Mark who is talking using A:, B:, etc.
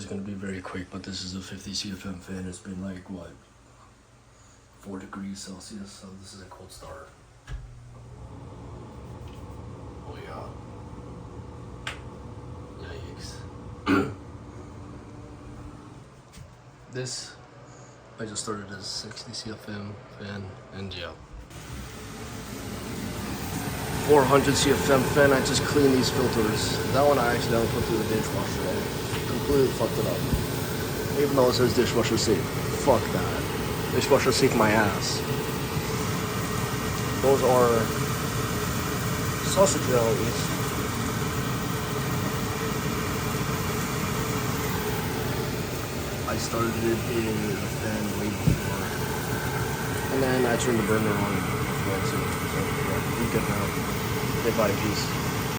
A: gonna be very quick, but this is a 50 CFM fan. It's been like, what, 4 degrees Celsius, so this is a cold start. Oh yeah. Yikes. This, I just started as 60 CFM fan, and yeah. 400 CFM fan, I just cleaned these filters. That one I accidentally put through the dishwasher. I completely fucked it up. Even though it says dishwasher safe. Fuck that. Dishwasher safe my ass. Those are sausage jellies. I started it in the fan way before. And then I turned the burner on. So yeah, we good now. Okay, bye, peace.